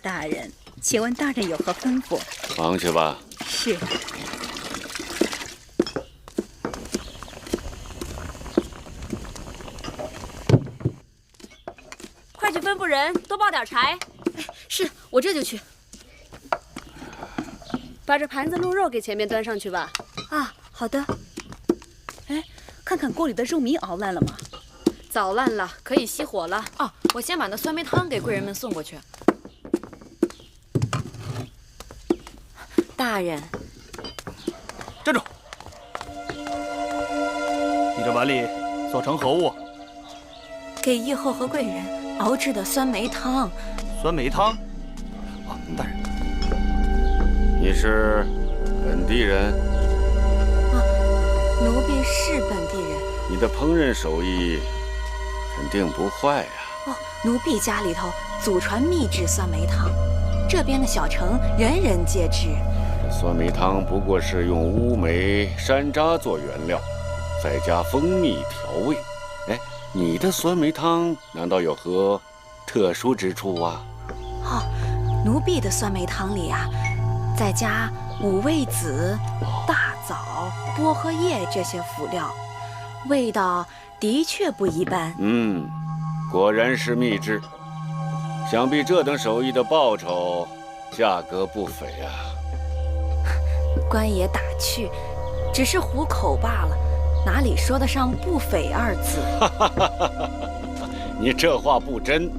大人，请问大人有何吩咐？忙去吧。是。快去吩咐人多抱点柴。是，我这就去。把这盘子鹿肉给前面端上去吧。啊，好的。哎，看看锅里的肉糜熬烂了吗？早烂了，可以熄火了。哦，我先把那酸梅汤给贵人们送过去。大人，站住！你这碗里所盛何物？给义后和贵人熬制的酸梅汤。酸梅汤？啊，大人。你是本地人？啊，奴婢是本地人。你的烹饪手艺肯定不坏呀。哦，奴婢家里头祖传秘制酸梅汤，这边的小城人人皆知。酸梅汤不过是用乌梅、山楂做原料，再加蜂蜜调味。哎，你的酸梅汤难道有何特殊之处啊？哦，奴婢的酸梅汤里啊，再加五味子、大枣、薄荷叶这些辅料，味道的确不一般。果然是秘制。想必这等手艺的报酬，价格不菲啊。官爷打趣，只是糊口罢了，哪里说得上不菲二字？你这话不真，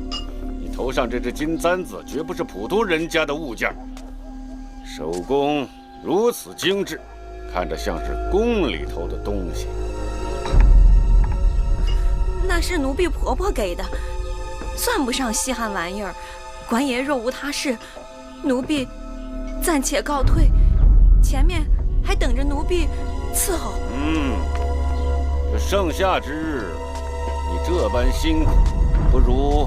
你头上这只金簪子绝不是普通人家的物件，手工如此精致，看着像是宫里头的东西。那是奴婢婆婆给的，算不上稀罕玩意儿。官爷若无他事，奴婢暂且告退。前面还等着奴婢伺候。这盛夏之日，你这般辛苦，不如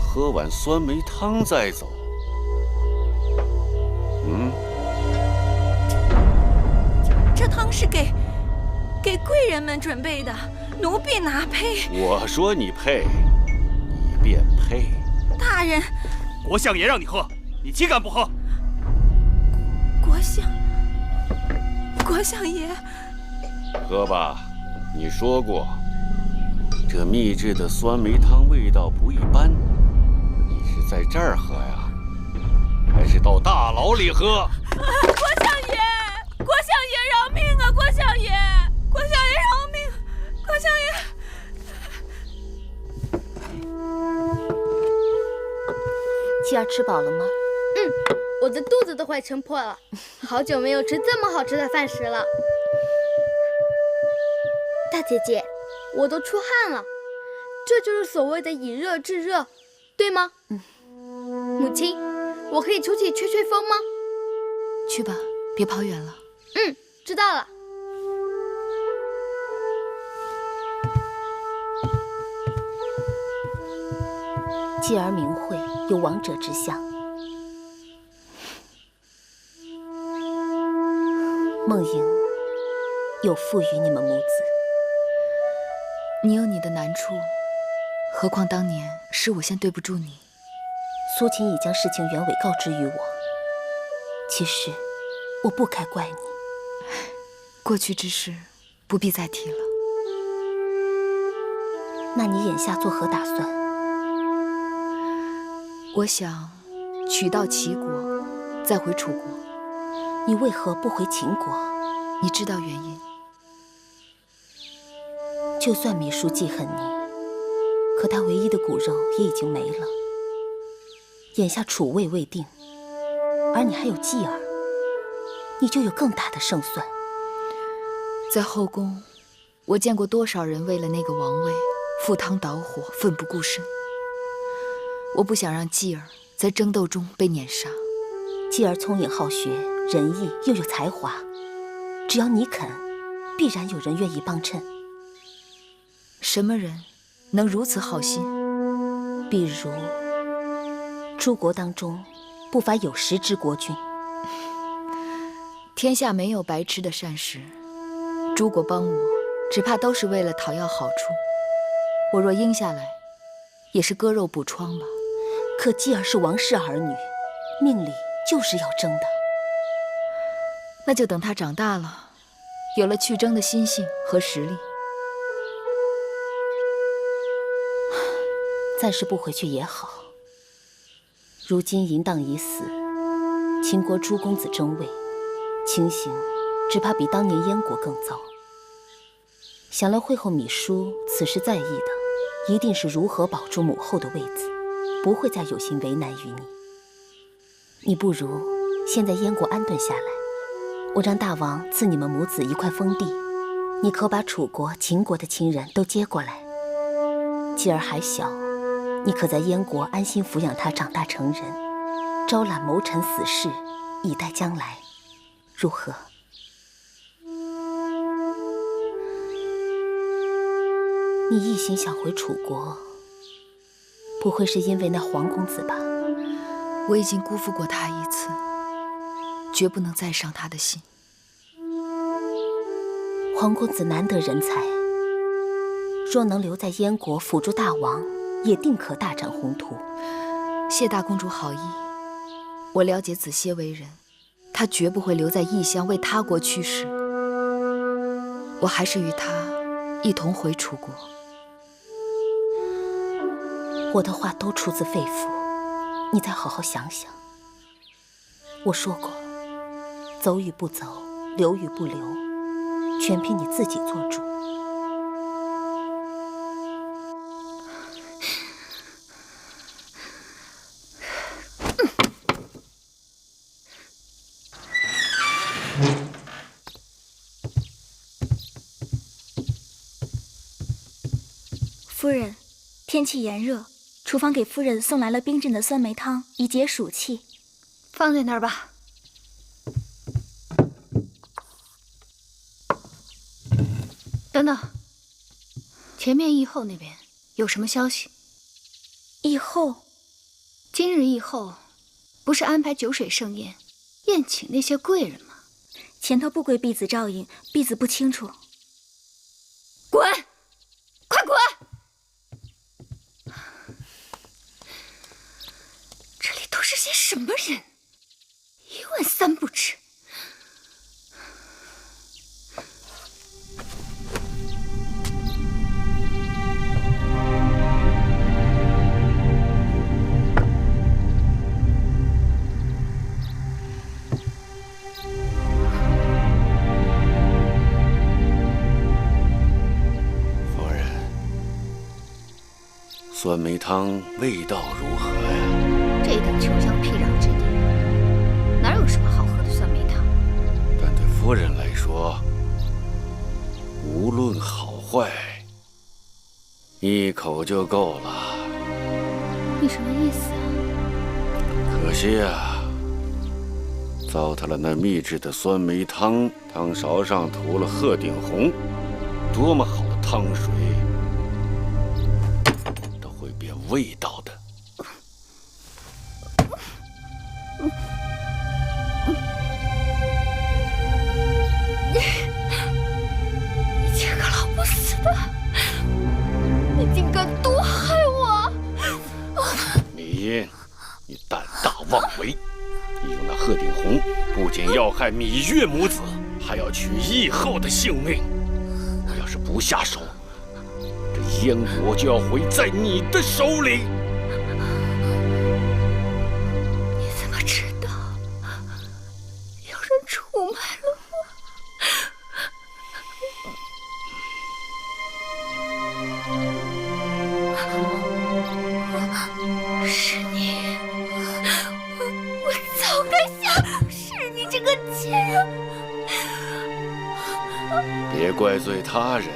喝碗酸梅汤再走。这汤是给贵人们准备的，奴婢哪配？我说你配，你便配。大人，国相爷让你喝，你岂敢不喝？国相爷，喝吧。你说过，这秘制的酸梅汤味道不一般。你是在这儿喝呀，还是到大牢里喝？国相爷，国相爷饶命啊！国相爷，国相爷饶命！国相爷，妻儿吃饱了吗？我的肚子都快撑破了，好久没有吃这么好吃的饭食了。大姐姐，我都出汗了，这就是所谓的以热制热，对吗？母亲，我可以出去吹吹风吗？去吧，别跑远了。知道了。继儿明慧有王者之相，梦莹有负于你们母子。你有你的难处，何况当年是我先对不住你。苏秦已将事情原委告知于我，其实我不该怪你。过去之事不必再提了。那你眼下作何打算？我想取道齐国，再回楚国。你为何不回秦国？你知道原因。就算芈姝记恨你，可她唯一的骨肉也已经没了。眼下楚魏未定，而你还有继儿，你就有更大的胜算。在后宫，我见过多少人为了那个王位赴汤蹈火，奋不顾身。我不想让继儿在争斗中被碾杀。继儿聪颖好学，仁义又有才华，只要你肯，必然有人愿意帮衬。什么人能如此好心？比如诸国当中不乏有识之国君。天下没有白吃的膳食，诸国帮我，只怕都是为了讨要好处。我若应下来，也是割肉补疮吧。可继儿是王氏儿女，命里就是要争的。那就等他长大了，有了去争的心性和实力。暂时不回去也好。如今淫荡已死，秦国诸公子争位，情形只怕比当年燕国更糟。想来会后芈姝此时在意的，一定是如何保住母后的位子，不会再有心为难于你。你不如先在燕国安顿下来，我让大王赐你们母子一块封地，你可把楚国、秦国的亲人都接过来。继儿还小，你可在燕国安心抚养他长大成人，招揽谋臣死士，以待将来，如何？你一心想回楚国，不会是因为那黄公子吧？我已经辜负过他一次，绝不能再伤他的心。黄公子难得人才，若能留在燕国辅助大王，也定可大展宏图。谢大公主好意，我了解子歇为人，她绝不会留在异乡为他国驱使。我还是与他一同回楚国。我的话都出自肺腑，你再好好想想。我说过，走与不走，留与不留，全凭你自己做主。夫人，天气炎热，厨房给夫人送来了冰镇的酸梅汤，以解暑气。放在那儿吧。等等，前面议后那边有什么消息？议后，今日议后不是安排酒水盛宴，宴请那些贵人吗？前头不归婢子照应，婢子不清楚。滚！快滚！这里都是些什么人？一问三不知。酸梅汤味道如何呀？这等穷乡僻壤之地，哪有什么好喝的酸梅汤？但对夫人来说，无论好坏，一口就够了。你什么意思啊？可惜啊，糟蹋了那秘制的酸梅汤，汤勺上涂了鹤顶红，多么好的汤水！味道的。你这个老不死的，你竟敢毒害我！芈嫣，你胆大妄为！你用那鹤顶红，不仅要害芈月母子，还要取义后的性命。我要是不下手，燕国就要毁在你的手里！你怎么知道有人出卖了我？是你！我早该想，是你这个贱人！别怪罪他人。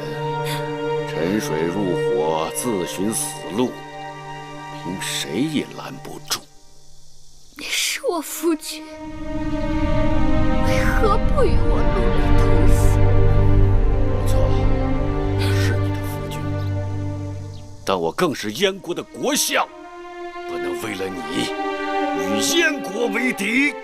沉水入火，自寻死路，凭谁也拦不住。你是我夫君，为何不与我陆离同行？不错，我是你的夫君，但我更是燕国的国相，不能为了你与燕国为敌。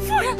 夫人，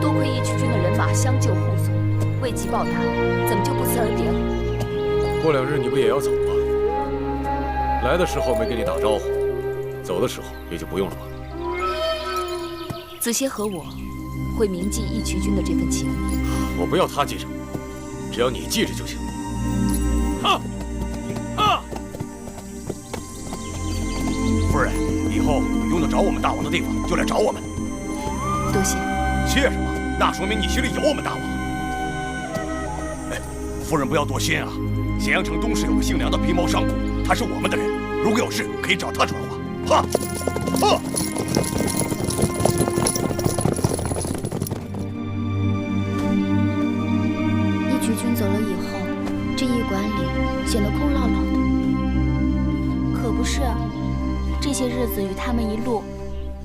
多亏义渠军的人马相救护送，为其报答，怎么就不辞而别了？过2日你不也要走吗？来的时候没给你打招呼，走的时候也就不用了吧？子歇和我会铭记义渠军的这份情谊。我不要他记着，只要你记着就行。夫人，以后有用得着我们大王的地方就来找我们。多谢。谢什么？那说明你心里有我们大王。哎，夫人不要多心啊。咸阳城东市有个姓梁的皮毛商贾，他是我们的人，如果有事可以找他传话。义渠军走了以后，这驿馆里显得空落落的。可不是，这些日子与他们一路，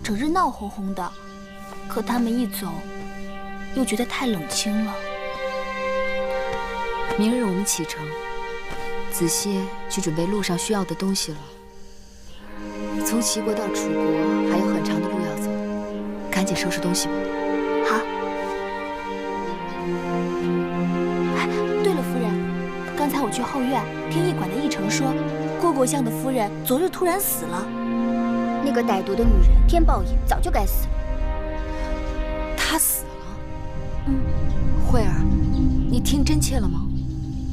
整日闹哄哄的。可他们一走，又觉得太冷清了。明日我们启程，子歇去准备路上需要的东西了。从齐国到楚国还有很长的路要走，赶紧收拾东西吧。好。哎，对了，夫人，刚才我去后院听驿馆的驿丞说，虢国相的夫人昨日突然死了。那个歹毒的女人，天报应，早就该死。他死了。慧儿，你听真切了吗？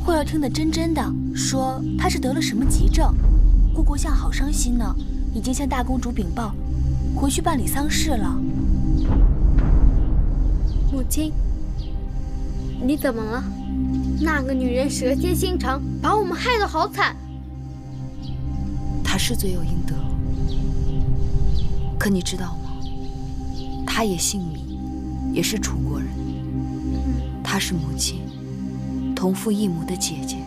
慧儿听得真的，说她是得了什么急症。虢国相好伤心呢，已经向大公主禀报，回去办理丧事了。母亲，你怎么了？那个女人蛇蝎心肠，把我们害得好惨。她是罪有应得，可你知道吗？她也姓芈。也是楚国人，她是母亲，同父异母的姐姐。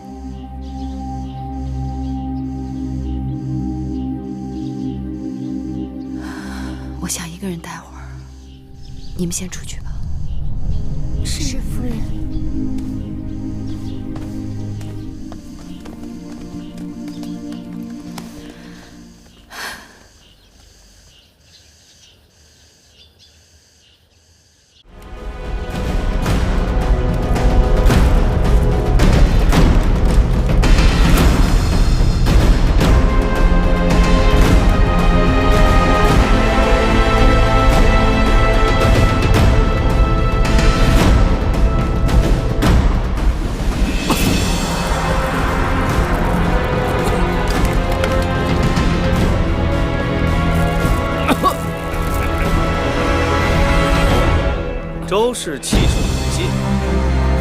我想一个人待会儿，你们先出去吧。是夫人。周氏气数不尽，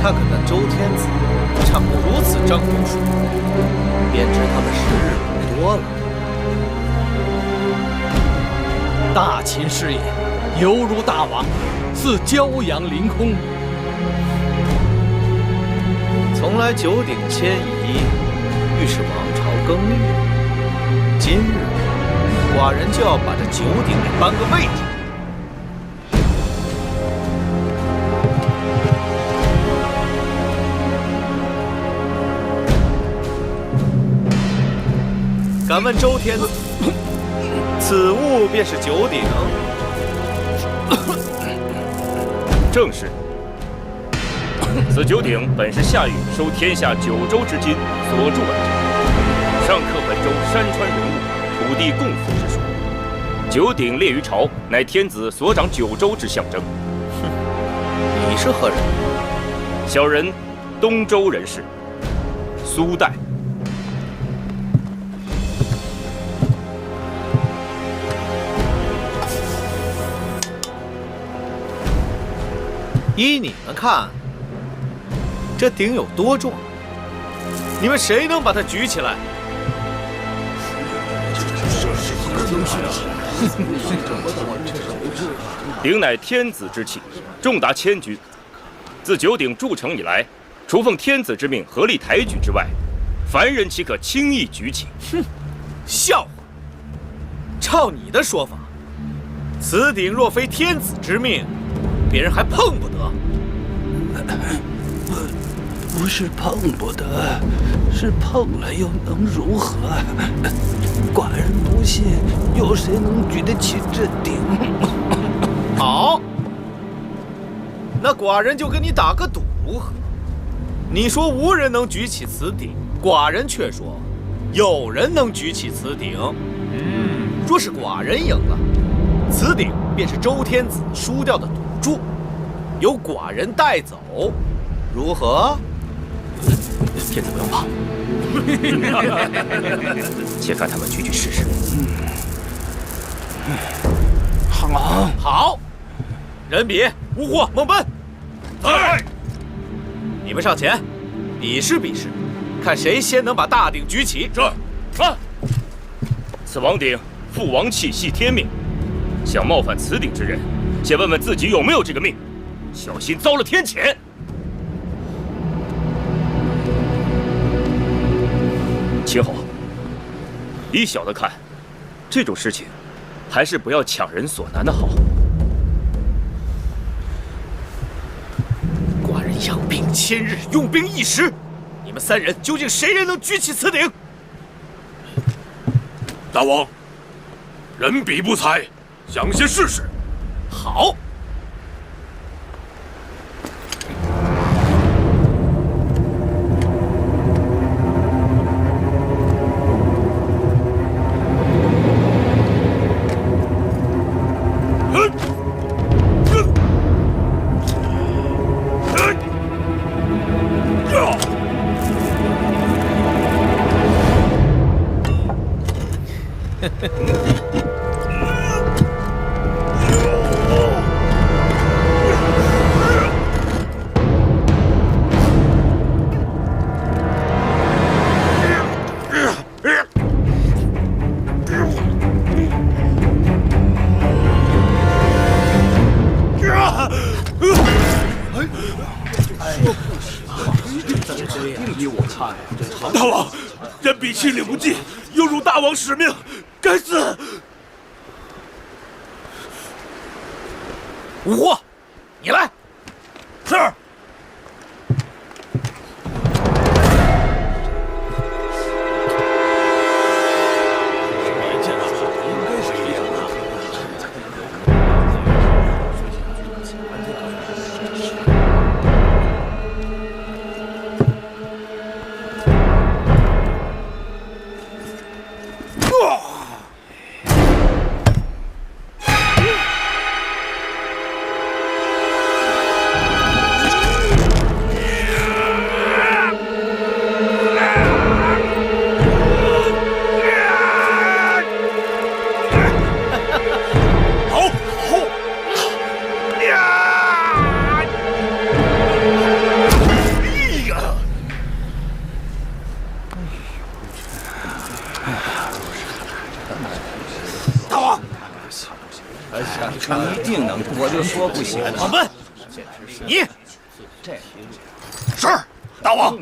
看看那周天子唱得如此张口数，便知他们时日不多了。大秦事业犹如大王，似骄阳凌空。从来九鼎迁移，欲使王朝更替。今日寡人就要把这九鼎给搬个位置。敢问周天子，此物便是九鼎？正是。此九鼎本是夏禹收天下9州之金所铸而成，上刻本州山川人物、土地共福之说。九鼎列于朝，乃天子所掌9州之象征。你是何人？小人东周人士，苏代。依你们看，这鼎有多重？你们谁能把它举起来？鼎乃天子之器，重达1000钧。自九鼎铸成以来，除奉天子之命合力抬举之外，凡人岂可轻易举起？哼，笑话！照你的说法，此鼎若非天子之命，别人还碰不得。不是碰不得，是碰了又能如何？寡人不信，有谁能举得起这鼎？好，那寡人就跟你打个赌如何？你说无人能举起此鼎，寡人却说有人能举起此鼎。若是寡人赢了，此鼎便是周天子输掉的赌注，由寡人带走，如何？天子不用怕，且看他们举试试。好，人比、吴霍、孟奔，在。你们上前，比试比试，看谁先能把大鼎举起。这，此王鼎父王气系天命，想冒犯此鼎之人，先问问自己有没有这个命，小心遭了天谴。秦侯，依小的看，这种事情还是不要强人所难的好。寡人养兵1000日，用兵1时，你们3人究竟谁人能举起此鼎？大王，人比不才，想先试试。好。大王，人比气力不济，有辱大王使命，该死！吴霍，你来。是。一定能，我就说不行。孟奔，你是大王。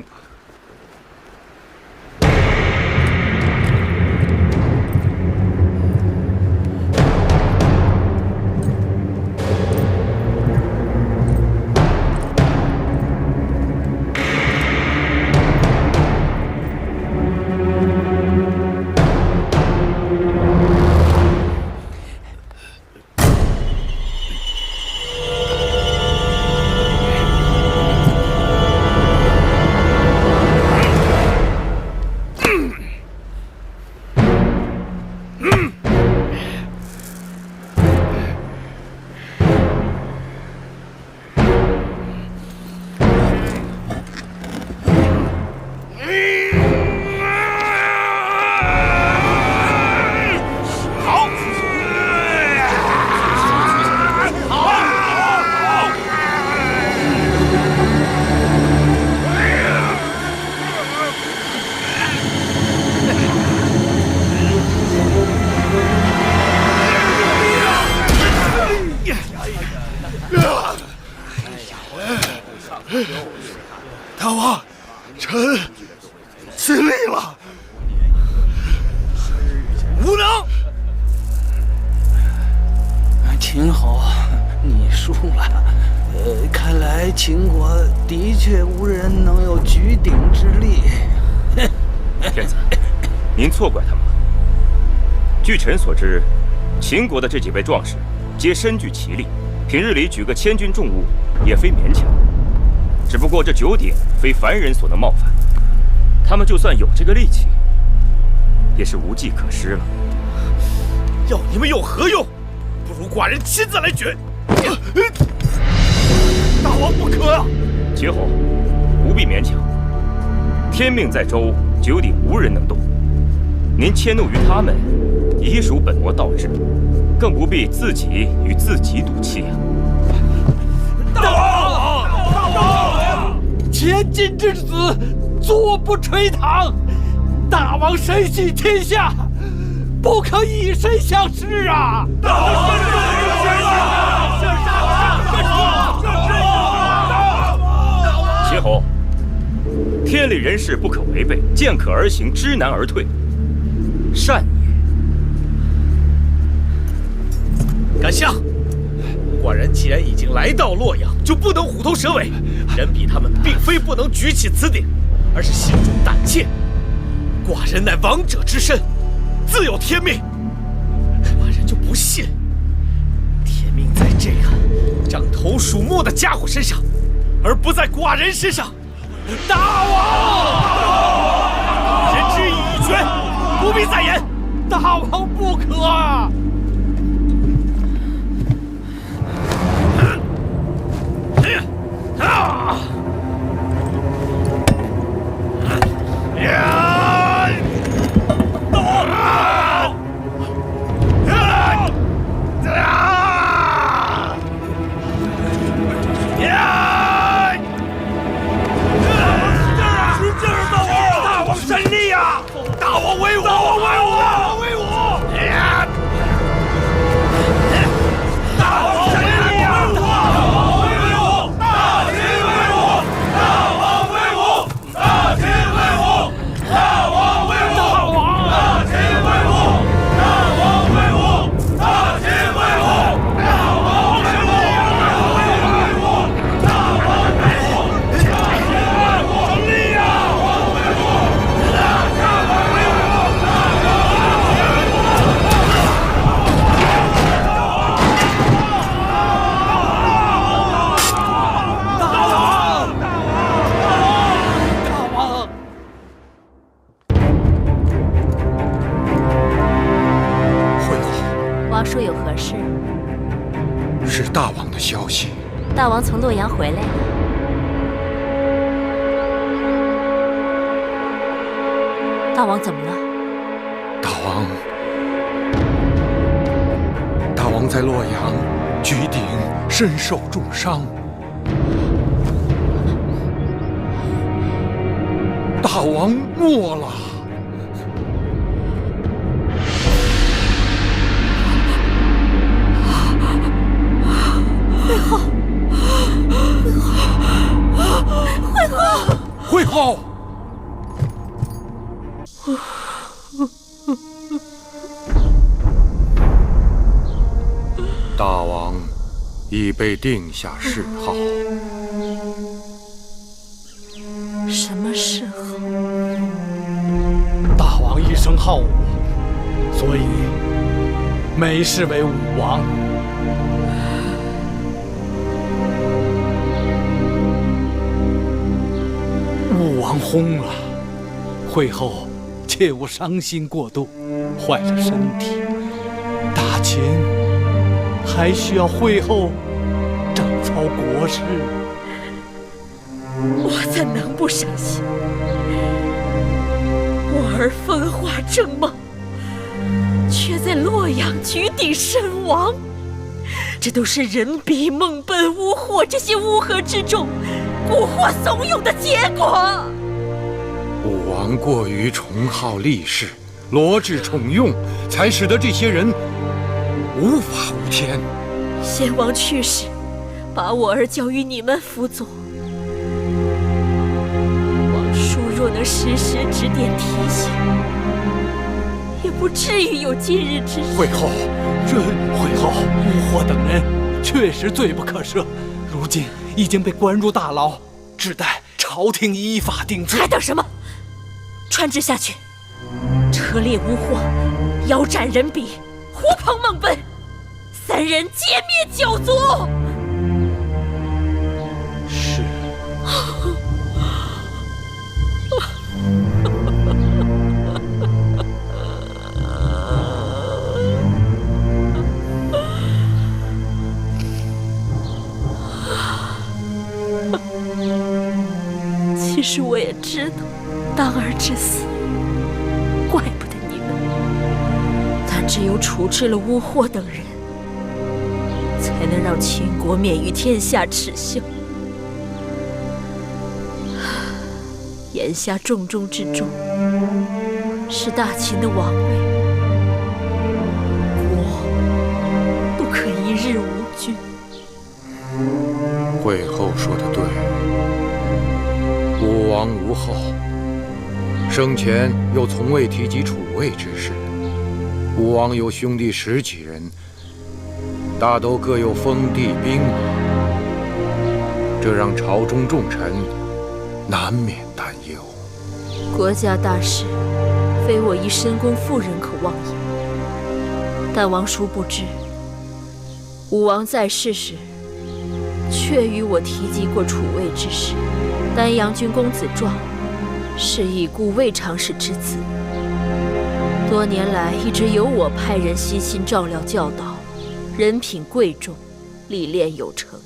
大王，臣尽力了，无能。秦侯，你输了。看来秦国的确无人能有举鼎之力。天子，您错怪他们了。据臣所知，秦国的这几位壮士皆身具奇力，平日里举个千钧重物也非勉强。只不过这9鼎非凡人所能冒犯，他们就算有这个力气，也是无计可施了。要你们有何用？不如寡人亲自来举。大王不可啊！秦侯，不必勉强。天命在周，9鼎无人能动。您迁怒于他们，已属本末倒置，更不必自己与自己赌气啊！大王，千金之子，坐不垂堂。大王身系天下，不可以身相视啊！大王身系天下。秦侯，天理人事不可违背，见可而行，知难而退，善也。敢下！寡人既然已经来到洛阳，就不能虎头蛇尾。人比他们并非不能举起此鼎，而是心中胆怯。寡人乃王者之身，自有天命。寡人就不信，天命在这个獐头鼠目的家伙身上，而不在寡人身上。大王，人之意已决，不必再言。大王不可啊！大王威武！大王威武！大王威武！大王神力呀！大王威武！大秦威武！大王威武！大秦威武！大王威武！大秦威武！大王威武！大秦威武！大王威武！大王威武！神力呀！王叔有何事？是大王的消息。大王从洛阳回来了。大王怎么了？大王在洛阳举鼎，身受重伤。大王没了。会后，大王已被定下谥号。什么谥号？大王一生好武，所以美视为武王。武王薨了，会后切勿伤心过度，坏了身体。大秦还需要会后整操国事。我怎能不伤心？我儿风华正茂，却在洛阳举鼎身亡，这都是人比梦本乌火这些乌合之众蛊惑怂恿的结果。武王过于崇好力士，罗织宠用，才使得这些人无法无天。先王去世，把我儿交于你们辅佐，时时指点提醒，也不至于有今日之事。会后，乌霍等人确实罪不可赦，如今已经被关入大牢，只待朝廷依法定罪。还等什么？传旨下去，车裂乌霍，腰斩人比，狐朋孟奔，3人歼灭9族。是。其实我也知道，当儿之死，怪不得你们。但只有处置了乌霍等人，才能让秦国免于天下耻笑。眼下重中之重是大秦的王位，国不可一日无君。会后说得对，武王无后，生前又从未提及楚魏之事。武王有兄弟10几人，大都各有封地兵马，这让朝中重臣难免担忧。国家大事，非我一深宫妇人可妄言。但王叔不知，武王在世时，确与我提及过楚魏之事。丹阳君公子壮是已故魏长史之子，多年来一直由我派人悉心照料教导，人品贵重，历练有成，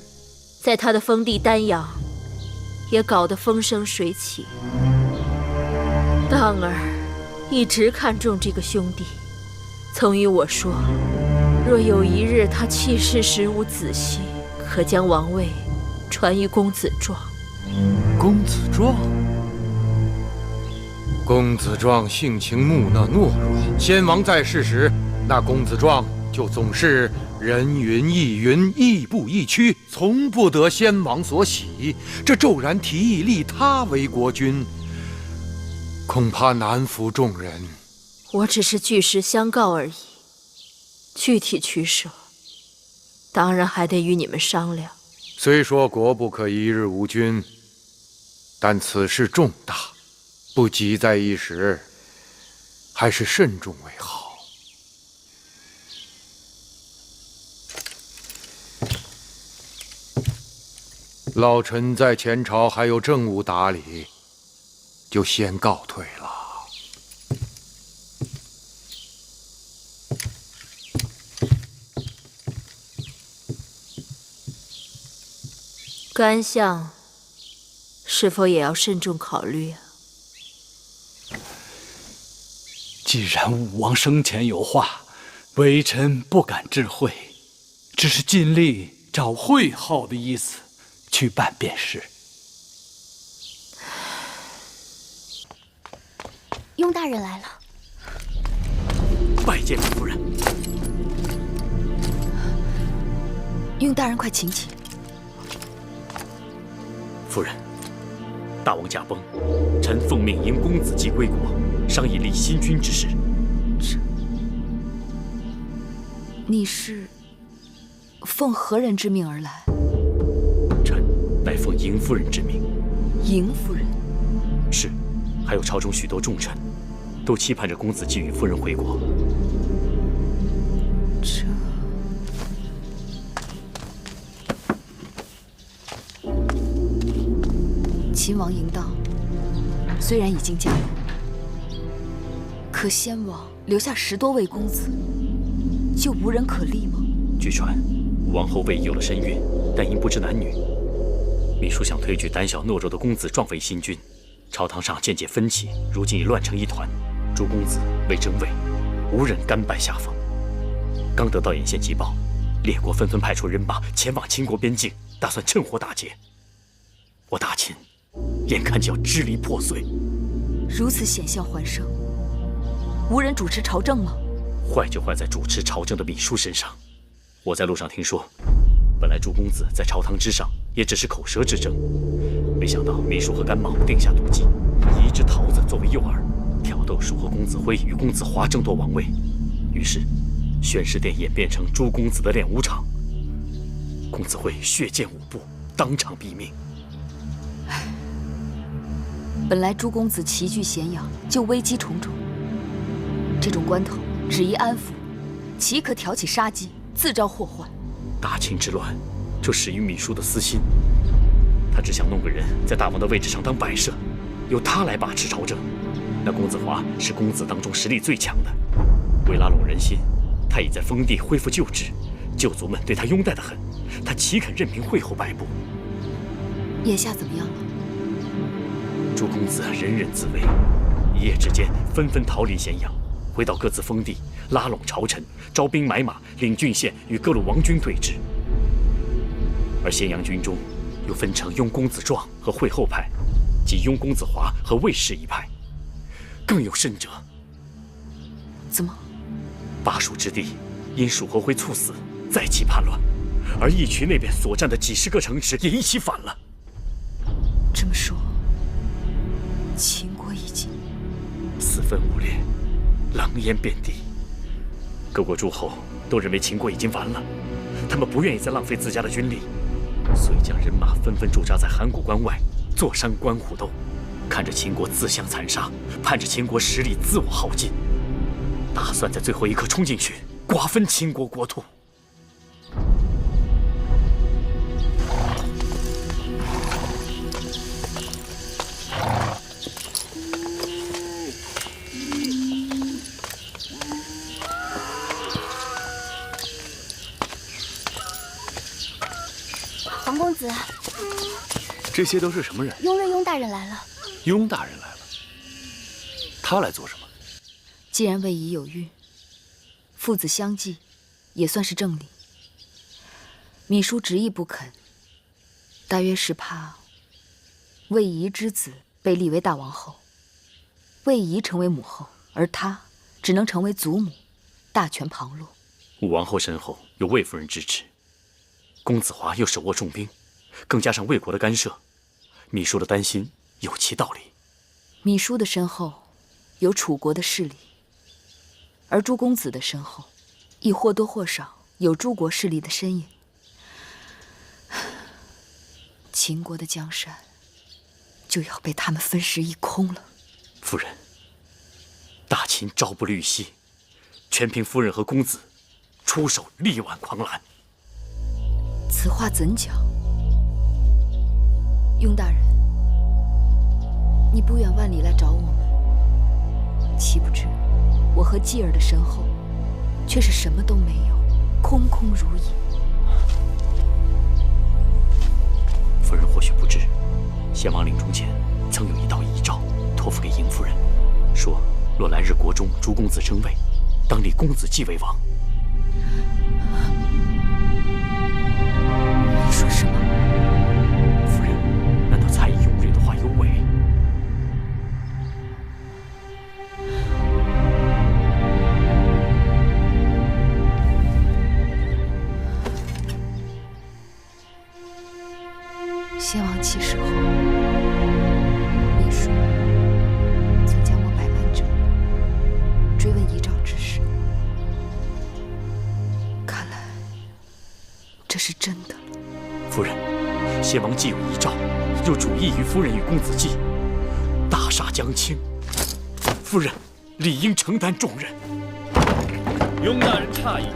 在他的封地丹阳也搞得风生水起。当儿一直看重这个兄弟，曾与我说，若有一日他弃世时无子息，可将王位传于公子壮。公子壮，公子壮性情木讷懦弱，先王在世时，那公子壮就总是人云亦云，亦步亦趋，从不得先王所喜。这骤然提议立他为国君，恐怕难服众人。我只是据实相告而已，具体取舍，当然还得与你们商量。虽说国不可一日无君，但此事重大，不急在一时，还是慎重为好。老臣在前朝还有政务打理，就先告退了。甘相是否也要慎重考虑啊？既然武王生前有话，微臣不敢置喙，只是尽力照会后的意思去办便是。雍大人来了。拜见李夫人。雍大人，快请起。夫人，大王驾崩，臣奉命迎公子季归国，商议立新君之事。你是奉何人之命而来？臣乃奉嬴夫人之命。嬴夫人？是，还有朝中许多重臣，都期盼着公子季与夫人回国。这。秦王嬴荡虽然已经驾崩，可先王留下10多位公子，就无人可立吗？据传，王后位有了身孕，但因不知男女，秘书想推举胆小懦弱的公子壮为新君。朝堂上渐渐分歧，如今已乱成一团。诸公子为争位，无人甘拜下风。刚得到眼线急报，列国纷纷派出人马前往秦国边境，打算趁火打劫。我大秦眼看就要支离破碎。如此险象环生，无人主持朝政吗？坏就坏在主持朝政的秘书身上。我在路上听说，本来诸公子在朝堂之上也只是口舌之争。没想到秘书和干毛定下毒计，以一只桃子作为诱饵，挑逗叔和公子辉与公子华争夺王位。于是，宣誓殿演变成朱公子的练武场。公子辉血溅五步，当场毙命。本来朱公子齐聚咸阳，就危机重重。这种关头，只宜安抚，岂可挑起杀机，自招祸患？大秦之乱，就始于芈姝的私心。他只想弄个人在大王的位置上当摆设，由他来把持朝政。那公子华是公子当中实力最强的，为拉拢人心，他已在封地恢复旧制，旧族们对他拥戴得很，他岂肯任凭惠后摆布？眼下怎么样了？诸公子人人自危，一夜之间纷纷逃离咸阳，回到各自封地，拉拢朝臣，招兵买马，领郡县与各路王军对峙。而咸阳军中又分成雍公子壮和惠后派，及雍公子华和魏氏一派。更有甚者，怎么？巴蜀之地因蜀侯辉猝死，再起叛乱，而义渠那边所占的几十个城池也一起反了。这么说，秦国已经四分五裂，狼烟遍地。各国诸侯都认为秦国已经完了，他们不愿意再浪费自家的军力，所以将人马纷纷驻扎在函谷关外，坐山观虎斗，看着秦国自相残杀，盼着秦国实力自我耗尽，打算在最后一刻冲进去，瓜分秦国国土。皇公子，这些都是什么人？雍瑞雍大人来了。雍大人来了，他来做什么？既然魏仪有孕，父子相继，也算是正理。芈姝执意不肯，大约是怕魏仪之子被立为大王后，魏仪成为母后，而他只能成为祖母，大权旁落。武王后身后有魏夫人支持，公子华又手握重兵，更加上魏国的干涉，芈姝的担心有其道理。芈姝的身后有楚国的势力，而朱公子的身后亦或多或少有诸国势力的身影。秦国的江山就要被他们分食一空了。夫人，大秦朝不虑夕，全凭夫人和公子出手力挽狂澜。此话怎讲？雍大人，你不远万里来找我们，岂不知我和继儿的身后却是什么都没有，空空如也。夫人或许不知，先王临终前曾有一道遗诏托付给嬴夫人，说若来日国中诸公子争位，当立公子继为王。你说什么？夫人，难道猜疑雍瑞的话有伪？先王去世后，芈姝曾将我百般折磨，追问遗诏之事。看来这是真的了。夫人，先王既有遗诏，又主意于夫人与公子继，大杀将倾，夫人理应承担重任。雍大人诧异，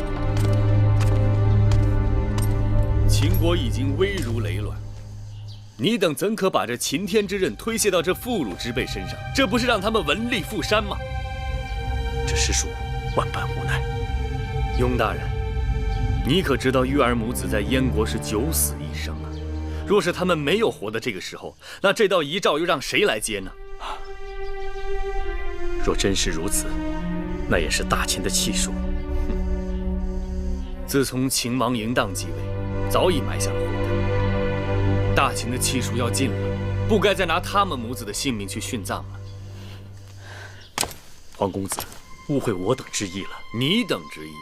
秦国已经危如累卵，你等怎可把这擎天之任推卸到这妇孺之辈身上？这不是让他们文力负山吗？这实属万般无奈。雍大人，你可知道玉儿母子在燕国是九死一生啊？若是他们没有活到这个时候，那这道遗诏又让谁来接呢？若真是如此，那也是大秦的气数。自从秦王嬴荡继位，早已埋下了祸根。大秦的气数要尽了，不该再拿他们母子的性命去殉葬了。皇公子误会我等之意了。你等之意，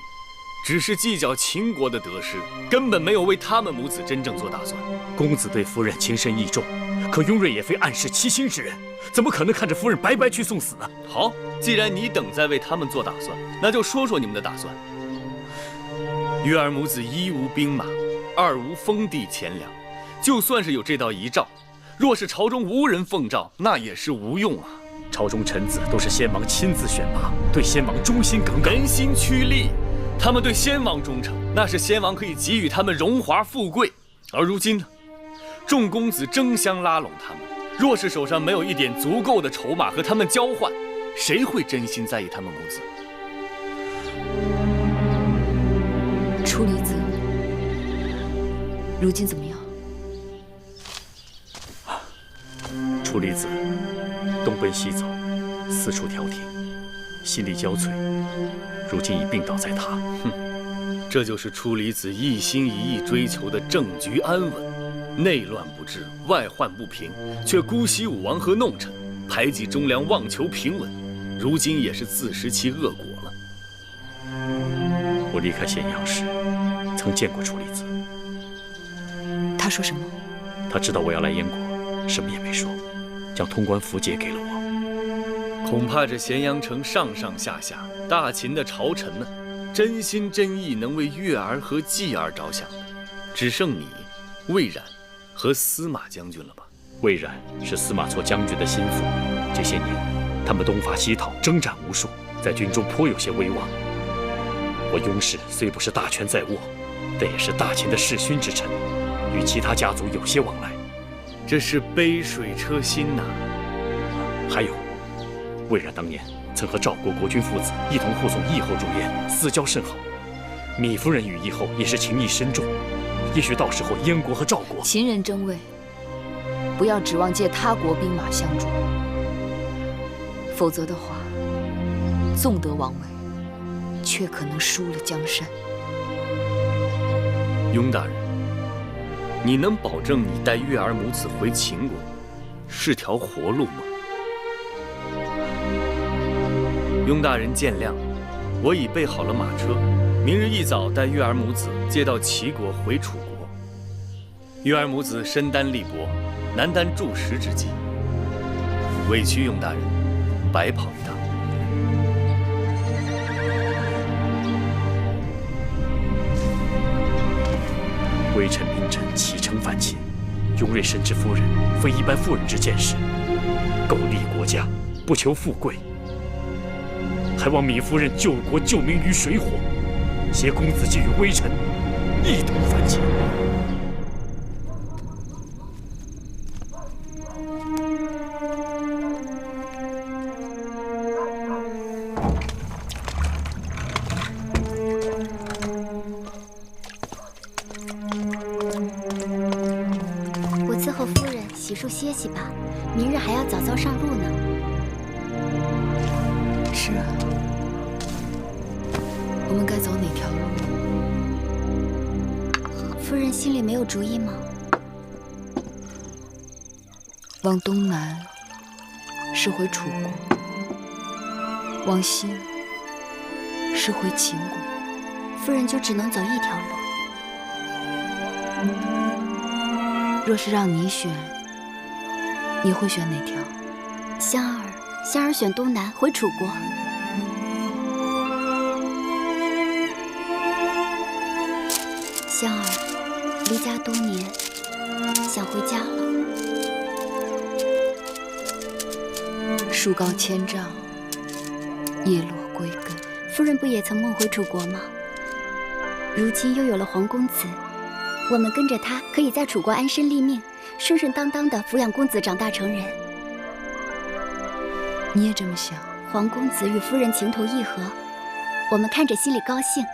只是计较秦国的得失，根本没有为他们母子真正做打算。公子对夫人情深意重，可雍瑞也非暗室七星之人，怎么可能看着夫人白白去送死呢？好，既然你等在为他们做打算，那就说说你们的打算。月儿母子一无兵马，二无封地钱粮，就算是有这道遗诏，若是朝中无人奉诏，那也是无用啊。朝中臣子都是先王亲自选拔，对先王忠心耿耿，人心趋利。他们对先王忠诚，那是先王可以给予他们荣华富贵。而如今呢，众公子争相拉拢他们，若是手上没有一点足够的筹码和他们交换，谁会真心在意他们母子？楚离子，如今怎么样？楚离子东奔西走，四处调停，心力交瘁，如今已病倒在榻。这就是楚离子一心一意追求的政局安稳，内乱不治，外患不平，却姑息武王和弄臣，排挤忠良，妄求平稳，如今也是自食其恶果了。我离开咸阳时，曾见过楚离子。他说什么？他知道我要来燕国，什么也没说，将通关符节给了我。恐怕这咸阳城上上下下，大秦的朝臣们，真心真意能为月儿和继儿着想的，只剩你、魏冉和司马将军了吧？魏冉是司马错将军的心腹，这些年他们东伐西讨，征战无数，在军中颇有些威望。我雍氏虽不是大权在握，但也是大秦的世勋之臣，与其他家族有些往来。这是杯水车薪呐。还有，魏冉当年曾和赵国国君父子一同护送义后入燕，私交甚好。芈夫人与义后也是情谊深重，也许到时候燕国和赵国秦人争位，不要指望借他国兵马相助，否则的话，纵得王位，却可能输了江山。雍大人，你能保证你带月儿母子回秦国是条活路吗？雍大人见谅，我已备好了马车，明日一早带月儿母子接到齐国回楚国。月儿母子身单力薄，难担柱石之计，委屈雍大人白跑一趟。微臣明臣启程反秦，雍瑞深知夫人非一般妇人之见识，苟利国家，不求富贵，还望芈夫人救国救民于水火，携公子及与微臣一同反秦。我伺候夫人洗漱歇息吧，明日还要早早上路呢。是啊，我们该走哪条路？夫人心里没有主意吗？往东南是回楚国，往西是回秦国。夫人就只能走一条路。若是让你选，你会选哪条？香儿选东南回楚国。香儿离家多年，想回家了。树高千丈，叶落归根。夫人不也曾梦回楚国吗？如今又有了黄公子，我们跟着他，可以在楚国安身立命，顺顺当当的抚养公子长大成人。你也这么想？黄公子与夫人情投意合，我们看着心里高兴。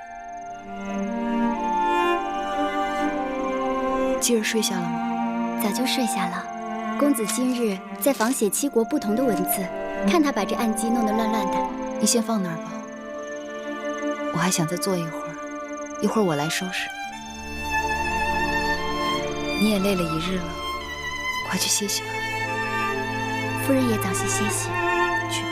继儿睡下了吗？早就睡下了。公子今日在仿写7国不同的文字，看他把这案几弄得乱乱的。你先放那儿吧，我还想再坐一会儿，一会儿我来收拾。你也累了一日了，快去歇息吧。夫人也早些歇息。去。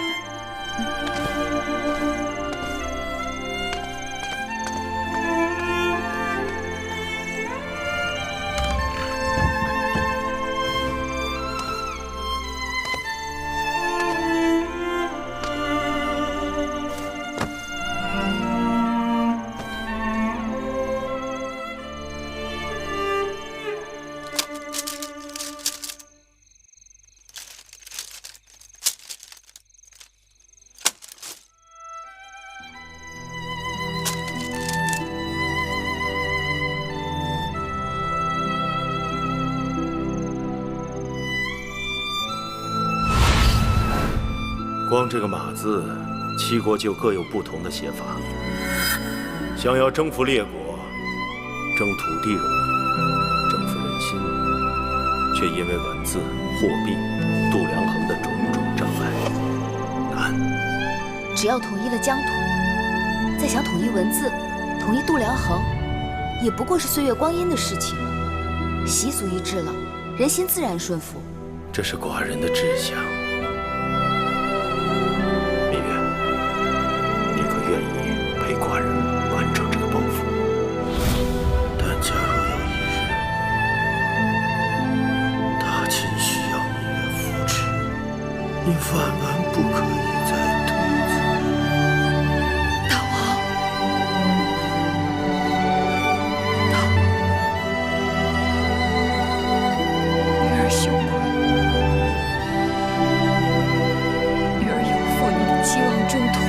光这个马字，七国就各有不同的写法。想要征服列国，征土地容易，征服人心，却因为文字、货币、度量衡的种种障碍难。只要统一了疆土，再想统一文字、统一度量衡，也不过是岁月光阴的事情。习俗一致了，人心自然顺服。这是寡人的志向。芈月，你可愿意陪寡人完成这个抱负？但假若有一日，大秦需要芈月扶持，你万万不可以再推辞。大王，女儿羞愧，女儿有负你的期望重托了。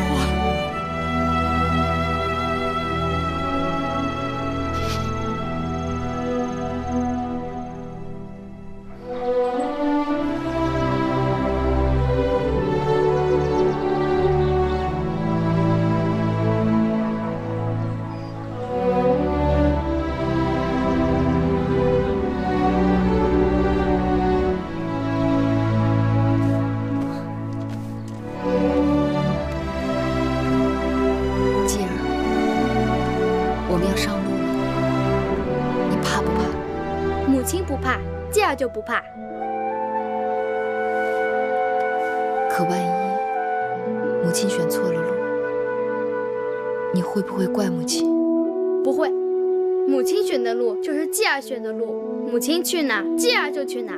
继儿，我们要上路了，你怕不怕？母亲不怕，继儿就不怕。可万一母亲选错了路，你会不会怪母亲？不会，母亲选的路就是继儿选的路，母亲去哪，继儿就去哪。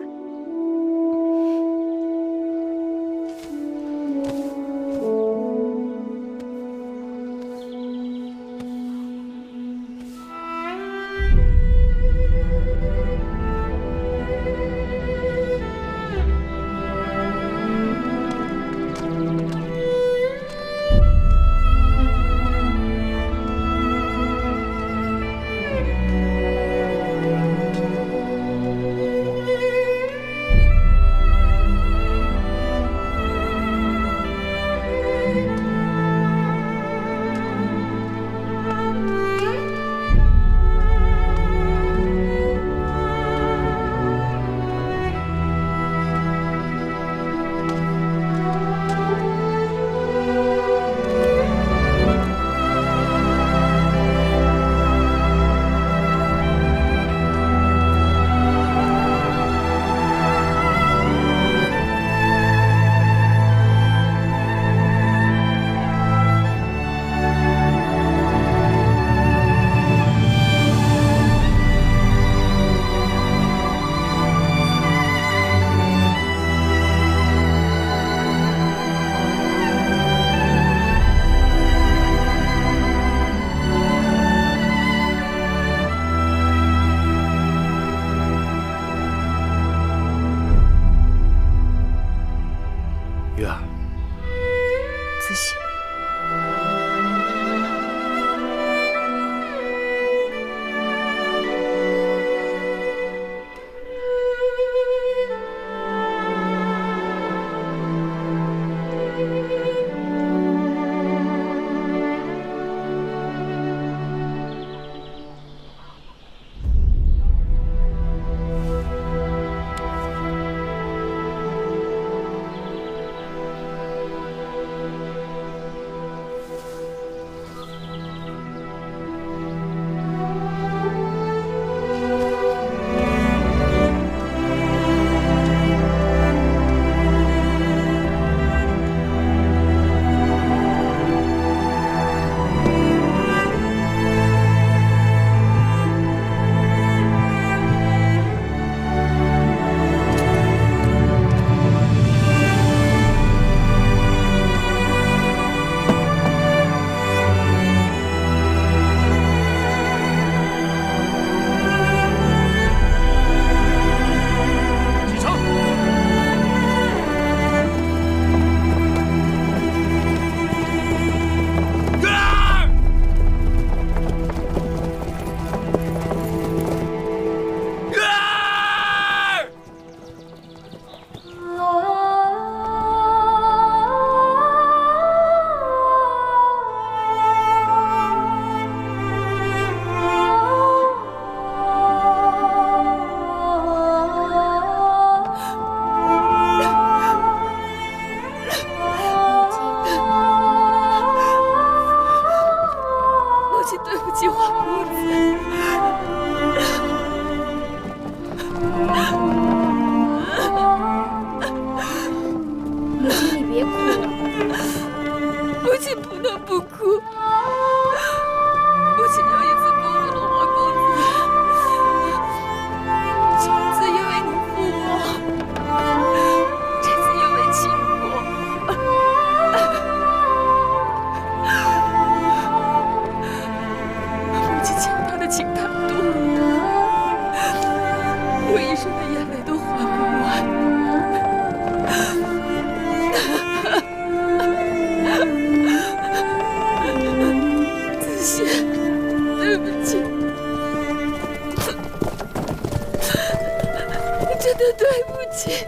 的对不起。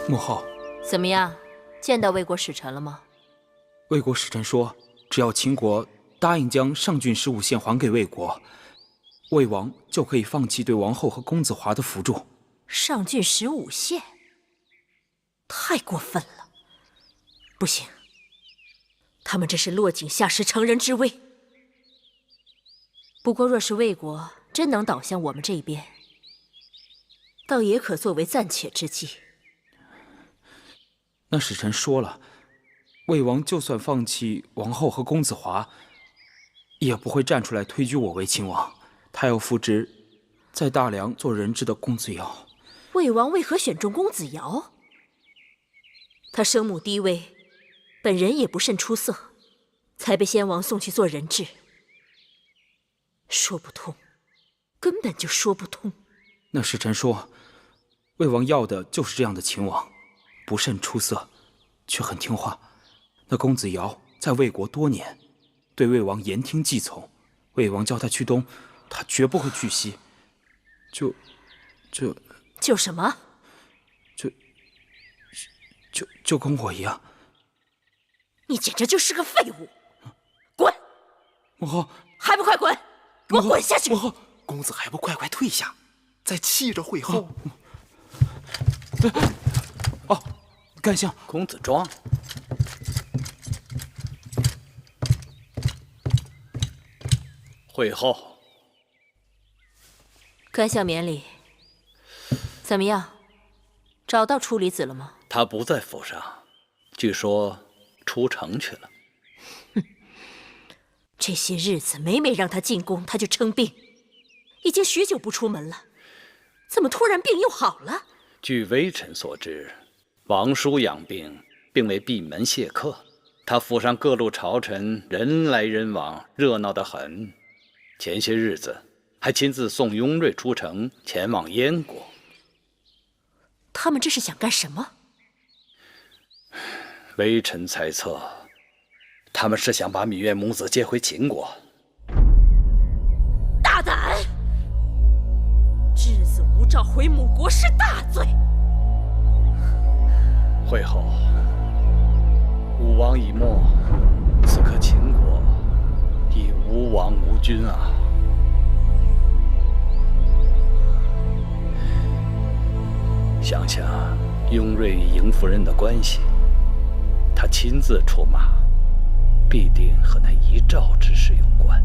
母后，怎么样？见到魏国使臣了吗？魏国使臣说，只要秦国答应将上郡15县还给魏国，魏王就可以放弃对王后和公子华的辅助。上郡15县，太过分了！不行，他们这是落井下石、乘人之危。不过，若是魏国真能倒向我们这边，倒也可作为暂且之计。那使臣说了，魏王就算放弃王后和公子华，也不会站出来推举我为秦王。他要扶植在大梁做人质的公子瑶。魏王为何选中公子瑶？他生母低微，本人也不甚出色，才被先王送去做人质。说不通，根本就说不通。那使臣说，魏王要的就是这样的秦王，不甚出色，却很听话。那公子瑶在魏国多年，对魏王言听计从。魏王叫他去东，他绝不会去西。就什么？就跟我一样。你简直就是个废物！滚！母后，还不快滚！给我滚下去！母后，公子还不快快退下，再气着会后。哦，干相，公子庄。会后，干相免礼。怎么样？找到处理子了吗？他不在府上，据说出城去了。哼，这些日子每让他进宫，他就称病，已经许久不出门了，怎么突然病又好了？据微臣所知，王叔养病，并未闭门谢客。他府上各路朝臣人来人往，热闹得很。前些日子还亲自送雍瑞出城，前往燕国。他们这是想干什么？微臣猜测，他们是想把芈月母子接回秦国。大胆！质子无照回母国是大罪。会后，武王已没，此刻秦国已无王无君啊！想想雍瑞与嬴夫人的关系，他亲自出马，必定和那遗诏之事有关。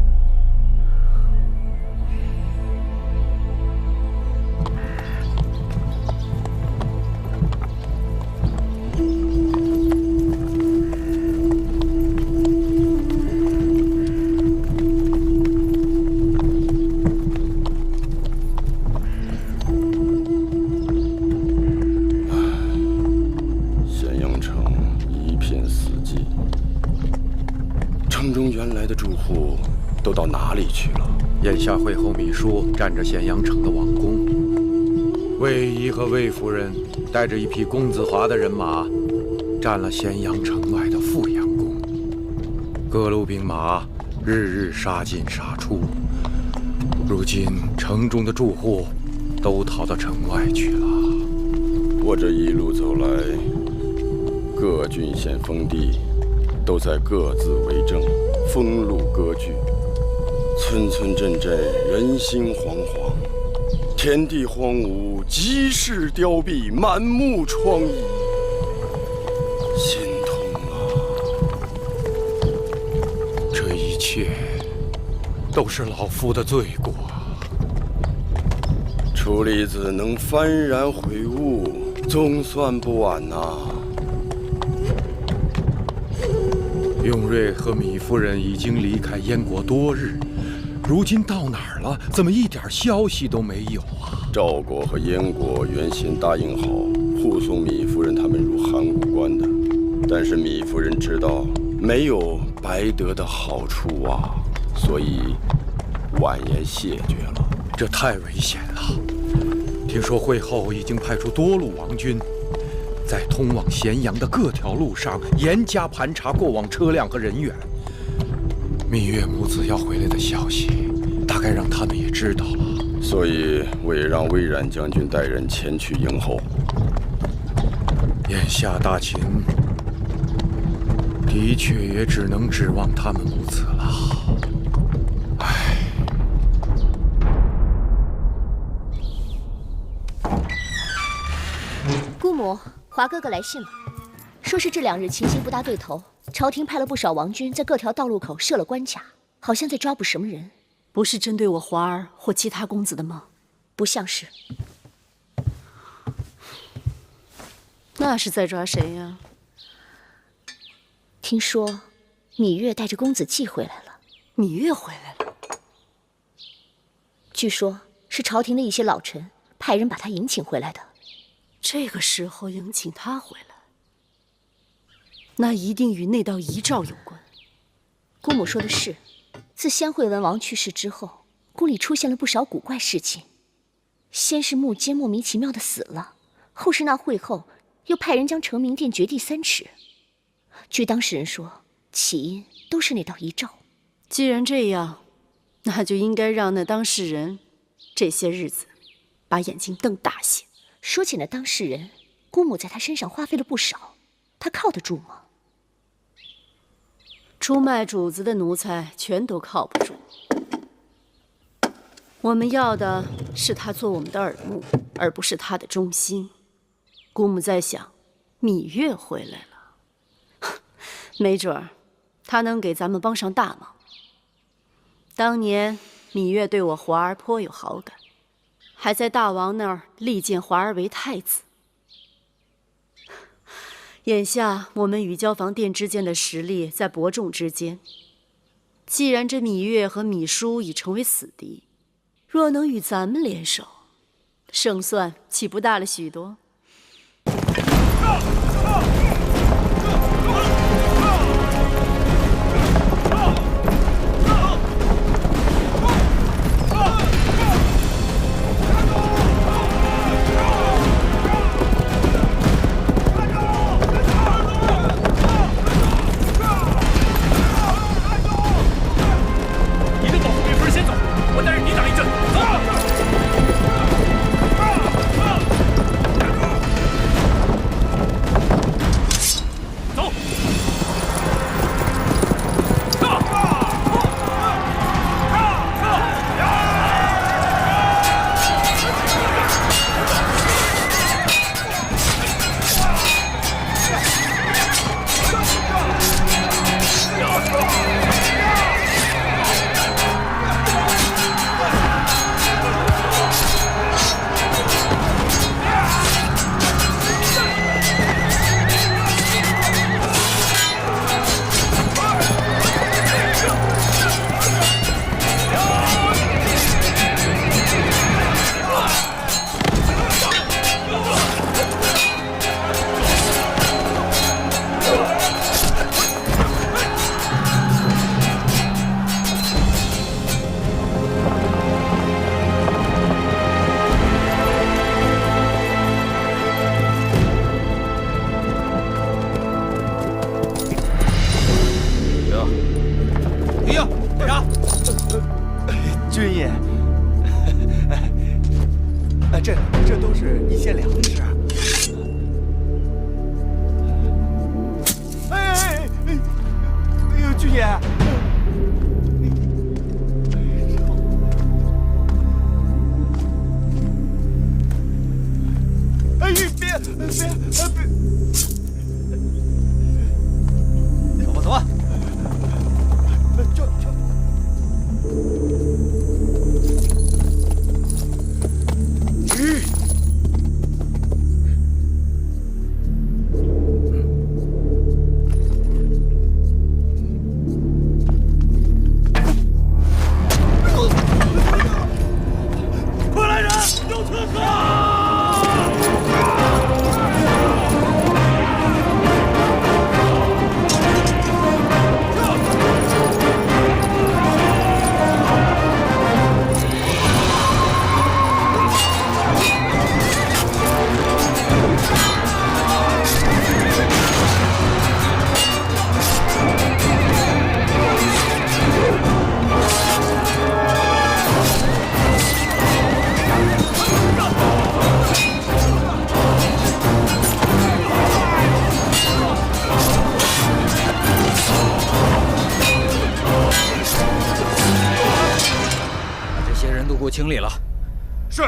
都到哪里去了？眼下会后芈姝占着咸阳城的王宫，魏仪和魏夫人带着一批公子华的人马，占了咸阳城外的富阳宫。各路兵马日日杀进杀出，如今城中的住户都逃到城外去了。我这一路走来，各郡县封地都在各自为政，封路割据。村村镇镇，人心惶惶，田地荒芜，集市凋敝，满目疮痍，心痛啊！这一切都是老夫的罪过。楚离子能幡然悔悟，总算不晚呐。雍瑞和芈夫人已经离开燕国多日。如今到哪儿了？怎么一点消息都没有啊？赵国和燕国原先答应好护送芈夫人他们入函谷关的，但是芈夫人知道没有白得的好处啊，所以婉言谢绝了。这太危险了！听说会后已经派出多路王军，在通往咸阳的各条路上严加盘查过往车辆和人员。蜜月母子要回来的消息，大概让他们也知道了。所以我也让魏冉将军带人前去迎候。眼下大秦的确也只能指望他们母子了。唉。姑母，华哥哥来信了，说是这2日情形不大对头，朝廷派了不少王军在各条道路口设了关卡，好像在抓捕什么人。不是针对我华儿或其他公子的吗？不像是。那是在抓谁呀？听说芈月带着公子季回来了。芈月回来了？据说是朝廷的一些老臣派人把他迎请回来的。这个时候迎请他回来，那一定与那道遗诏有关。姑母说的是，自先惠文王去世之后，宫里出现了不少古怪事情。先是穆坚莫名其妙的死了，后是那会后又派人将成明殿掘地3尺。据当事人说，起因都是那道遗诏。既然这样，那就应该让那当事人这些日子把眼睛瞪大些。说起那当事人，姑母在他身上花费了不少，他靠得住吗？出卖主子的奴才全都靠不住。我们要的是他做我们的耳目，而不是他的忠心。姑母在想，芈月回来了，没准儿他能给咱们帮上大忙。当年芈月对我华儿颇有好感，还在大王那儿力荐华儿为太子。眼下我们与交房殿之间的实力在伯仲之间，既然这芈月和芈姝已成为死敌，若能与咱们联手，胜算岂不大了许多？我带着你打一阵，走！清理了。是。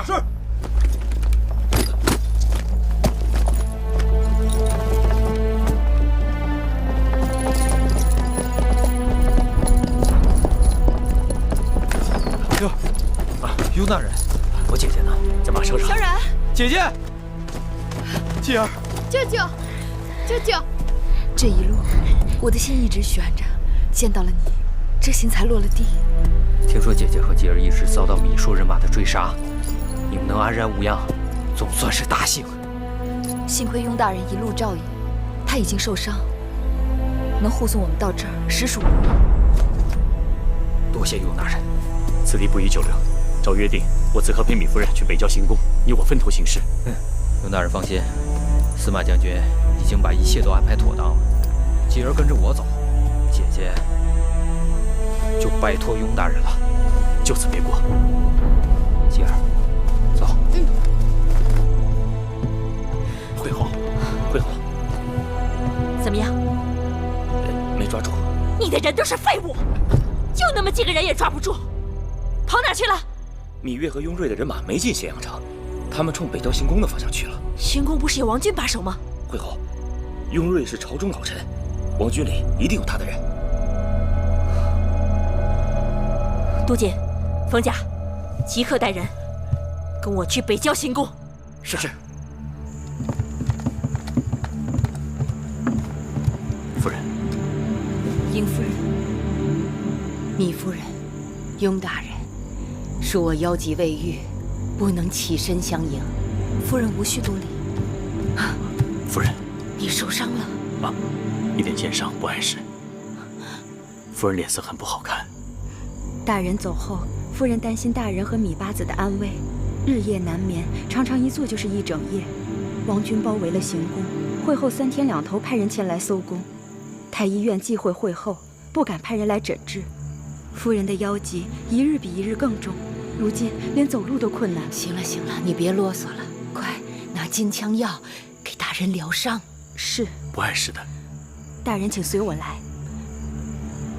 雍大人，我姐姐呢？在马车上。小冉，姐姐，继儿，舅舅，舅舅，这一路，我的心一直悬着，见到了你，这心才落了地。听说姐姐和继儿一时遭到米叔人马的追杀，你们能安然无恙，总算是大幸。幸亏雍大人一路照应，他已经受伤，能护送我们到这儿，实属不易。多谢雍大人，此地不宜久留。照约定，我自和陪米夫人去北郊行宫，你我分头行事。雍大人放心，司马将军已经把一切都安排妥当了。继儿跟着我走，姐姐就拜托雍大人了。就此别过。继儿，走。会后，会后。怎么样？没抓住。你的人都是废物，就那么几个人也抓不住，跑哪去了？芈月和雍瑞的人马没进咸阳城，他们冲北郊行宫的方向去了。行宫不是有王军把守吗？会后，雍瑞是朝中老臣，王军里一定有他的人。都监、冯甲，即刻带人跟我去北郊行宫。是。夫人，英夫人，芈夫人，雍大人。恕我腰疾未愈，不能起身相迎。夫人无需多礼。夫人，你受伤了？啊，一点剑伤，不碍事。夫人脸色很不好看。大人走后，夫人担心大人和米八子的安危，日夜难眠，常常一坐就是一整夜。王军包围了行宫，会后3天2头派人前来搜宫。太医院忌讳会后，不敢派人来诊治。夫人的腰疾一日比一日更重，如今连走路都困难。行了，你别啰嗦了，快拿金枪药给大人疗伤。是，不碍事的。大人请随我来。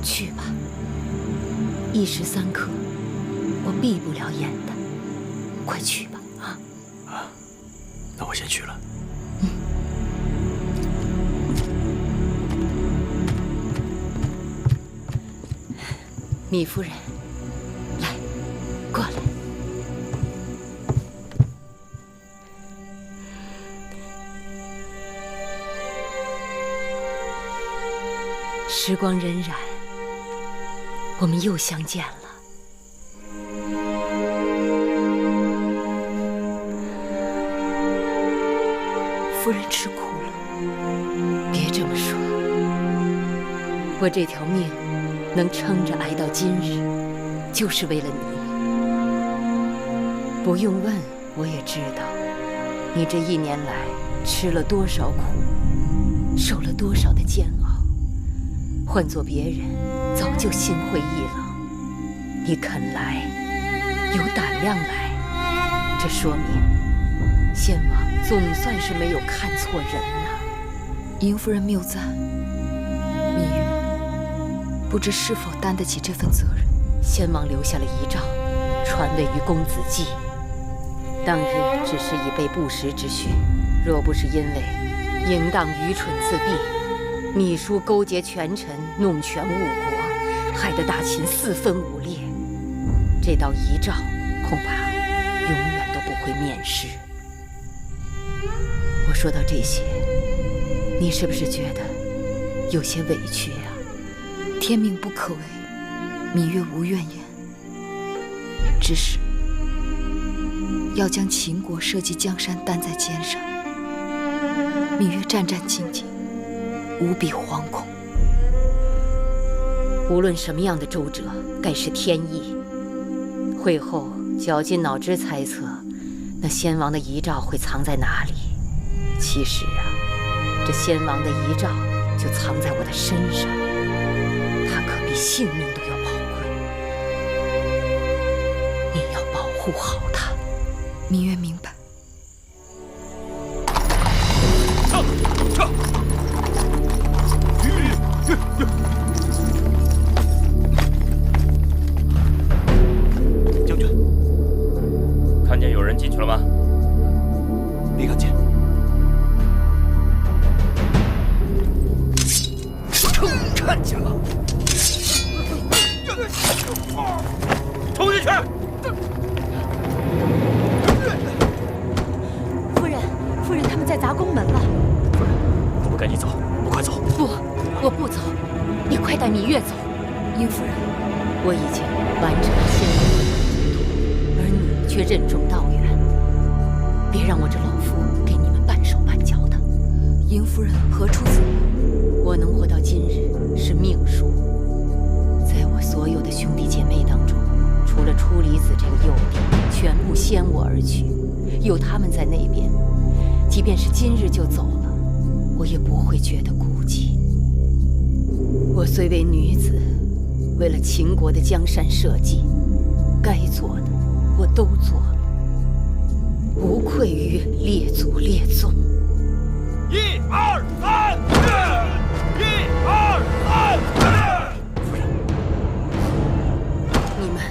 去吧，一时3刻，我闭不了眼的。快去吧，那我先去了。芈夫人，来，过来。时光荏苒，我们又相见了。夫人吃苦了。别这么说，我这条命能撑着挨到今日，就是为了你。不用问，我也知道，你这1年来吃了多少苦，受了多少的煎熬。换做别人，早就心灰意冷。你肯来，有胆量来，这说明先王总算是没有看错人呐。迎夫人谬赞，芈月不知是否担得起这份责任。先王留下了遗诏，传位于公子季。当日只是以备不时之需，若不是因为淫荡愚蠢自毙，芈叔勾结权臣，弄权误国，害得大秦4分5裂，这道遗诏恐怕永远都不会面世。我说到这些，你是不是觉得有些委屈啊？天命不可违，芈月无怨言，只是要将秦国社稷江山担在肩上，芈月战战兢兢，无比惶恐。无论什么样的周折，该是天意。会后绞尽脑汁猜测，那先王的遗诏会藏在哪里？其实啊，这先王的遗诏就藏在我的身上，它可比性命都要宝贵。你要保护好它。芈月明白。撤！将军，看见了。冲进去！夫人，他们在砸宫门了。夫人，我们赶紧走，我们快走。不，我不走，你快带芈月走。殷夫人，我已经完成了先王的嘱托，而你却任重道远，别让我这老夫给你们半手半脚的。殷夫人何出此言？我能活到今日是命数，在我所有的兄弟姐妹当中，除了初离子这个幼弟，全部先我而去，有他们在那边，即便是今日就走了，我也不会觉得孤寂。我虽为女子，为了秦国的江山社稷，该做的我都做了，无愧于列祖列宗。1、2、3，1、2、3。夫人，你们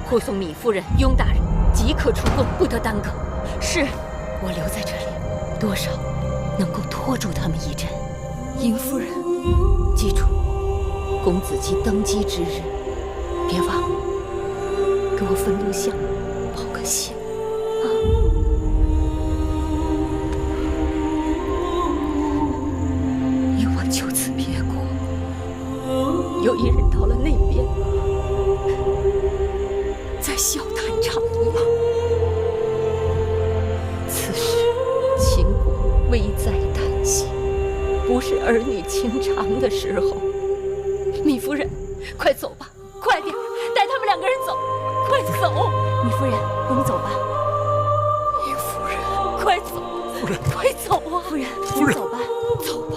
护送芈夫人、雍大人即刻出宫，不得耽搁。是，我留在这里，多少能够拖住他们一阵。殷夫人，记住，公子姬登基之日，别忘了给我焚炉香，报个信啊！你我就此别过。有一日到了那边，再笑谈长夜。此时秦国危在旦夕，不是儿女情长的时候。芈夫人，快走吧，快点，带他们2个人走，快走！芈夫人，我们走吧。殷夫人，快走！夫人，快走啊！夫人，夫人，走吧，走吧。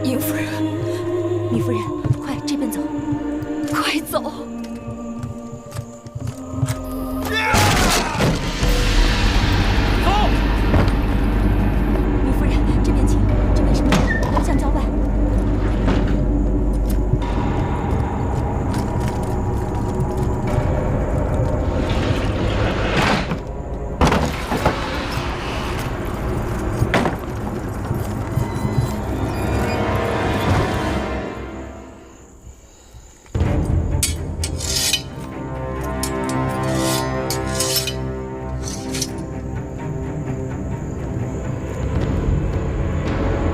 殷夫人，芈夫人，快这边走，快走！芈夫人，这边请，这边是刘将交办。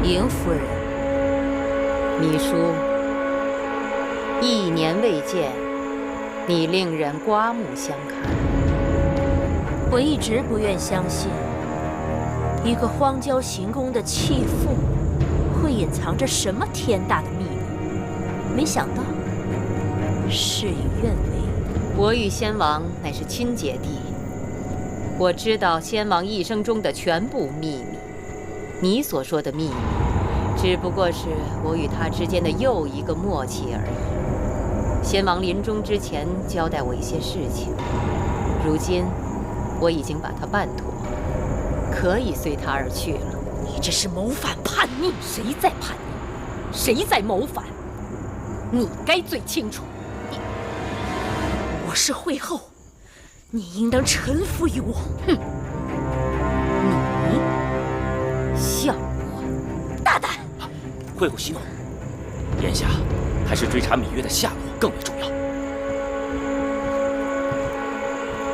嬴夫人，芈叔，1年未见，你令人刮目相看。我一直不愿相信，一个荒郊行宫的弃妇会隐藏着什么天大的秘密，没想到事与愿违。我与先王乃是亲姐弟，我知道先王一生中的全部秘密。你所说的秘密，只不过是我与他之间的又一个默契而已。先王临终之前交代我一些事情，如今我已经把他办妥，可以随他而去了。你这是谋反叛逆！谁在叛逆？谁在谋反？你该最清楚。我是惠后，你应当臣服于我。哼！你笑话！大胆！惠后息怒，眼下还是追查芈月的下落更为重要。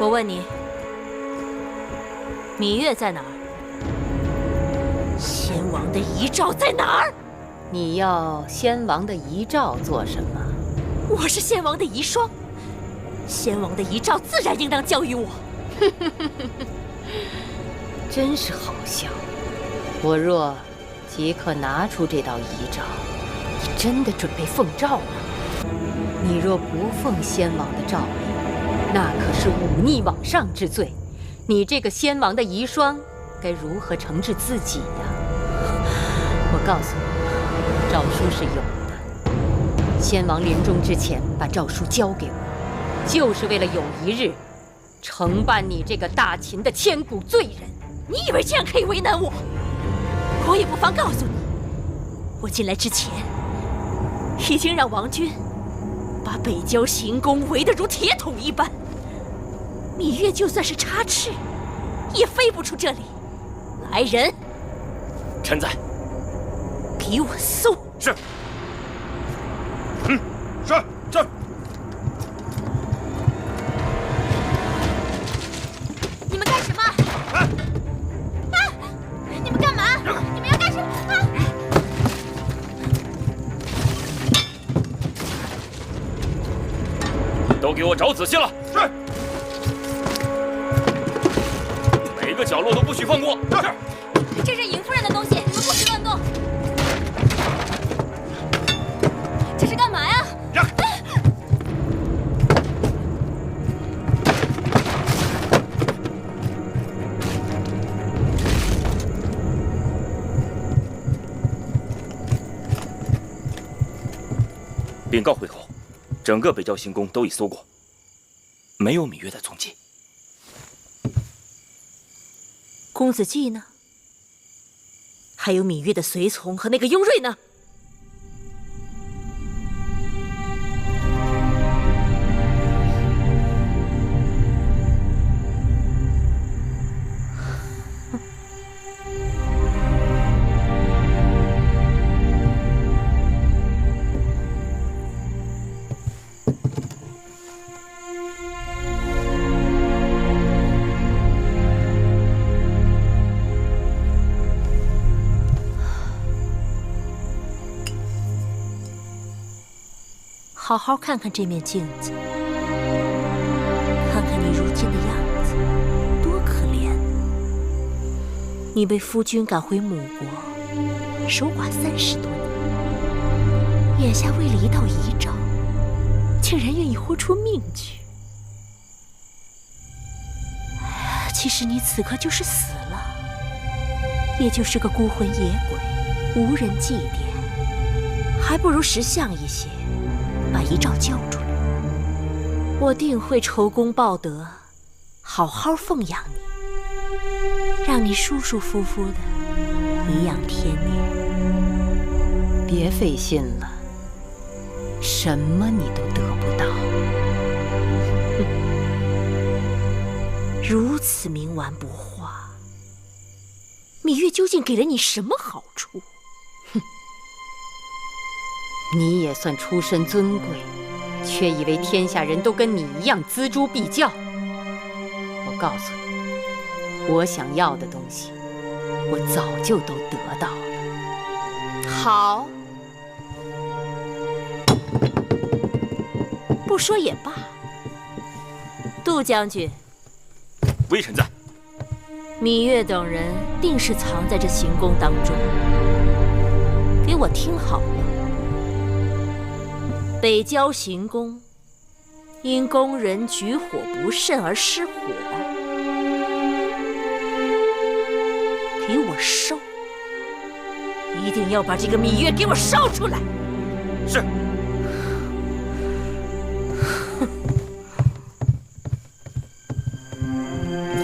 我问你，芈月在哪儿？先王的遗诏在哪儿？你要先王的遗诏做什么？我是先王的遗孀，先王的遗诏自然应当交于我。真是好笑！我若即刻拿出这道遗诏，你真的准备奉诏吗？你若不奉先王的诏令，那可是忤逆罔上之罪。你这个先王的遗孀，该如何惩治自己呀？我告诉你，诏书是有的。先王临终之前把诏书交给我，就是为了有一日惩办你这个大秦的千古罪人。你以为这样可以为难我？我也不妨告诉你，我进来之前已经让王军把北郊行宫围得如铁桶一般，芈月就算是插翅，也飞不出这里。来人，臣在。给我搜！是。是是。你们干什么？你们干嘛？你们要干什么？都给我找仔细了！是。每个角落都不许放过！是。这是尹夫人的东西，你们不许乱动。这是干嘛呀？让开！禀告会后，整个北郊行宫都已搜过，没有芈月的踪迹。公子季呢？还有芈月的随从和那个雍瑞呢？好好看看这面镜子，看看你如今的样子，多可怜！你为夫君赶回母国，守寡30多年，眼下为了一道遗诏，竟然愿意豁出命去。其实你此刻就是死了，也就是个孤魂野鬼，无人祭奠，还不如识相一些。把遗诏交出来，我定会酬功报德，好好奉养你，让你舒舒服服的颐养天年。别费心了，什么你都得不到。如此冥顽不化，芈月究竟给了你什么好处？哼！你也算出身尊贵，却以为天下人都跟你一样锱铢必较。我告诉你，我想要的东西，我早就都得到了。好，不说也罢。杜将军，微臣在。芈月等人定是藏在这行宫当中。给我听好了。北郊行宫因宫人举火不慎而失火，给我烧！一定要把这个芈月给我烧出来！是。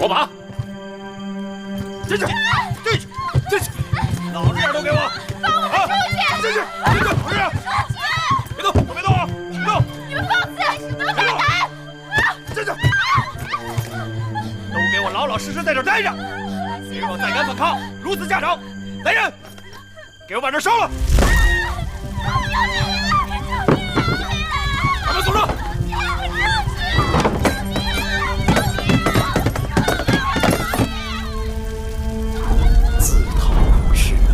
火把，进去，进去，进去！老实点都给我！放我们出去！进去，进去，老实点！别动，别动啊！别动！你们放肆！怎么敢打？进去！都给我老老实实在这待着！谁若再敢反抗，如此下场！来人，给我把这烧了！把门锁上！自讨苦吃啊！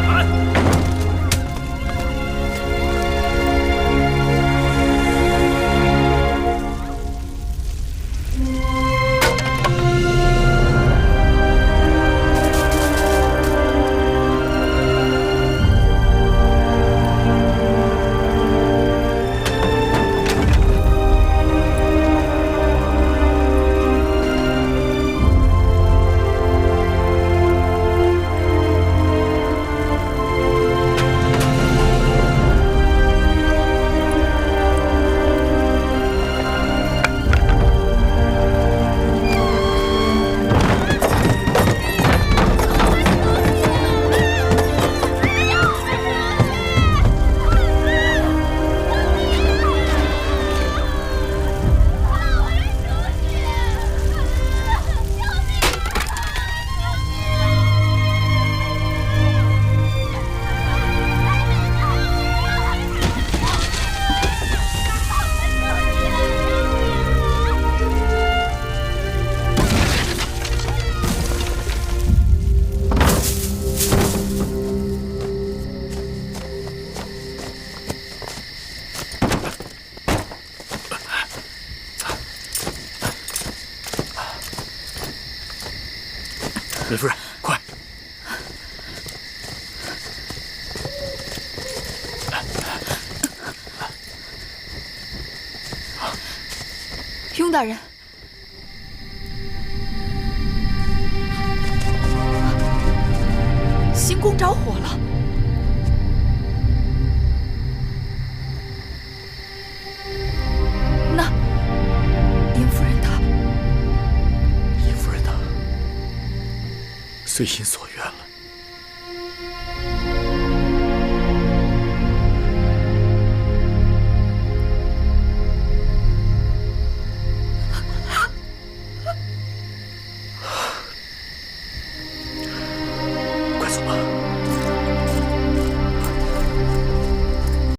来！美夫人，快！雍大人，行宫着火了。那尹夫人她，尹夫人她随心所欲。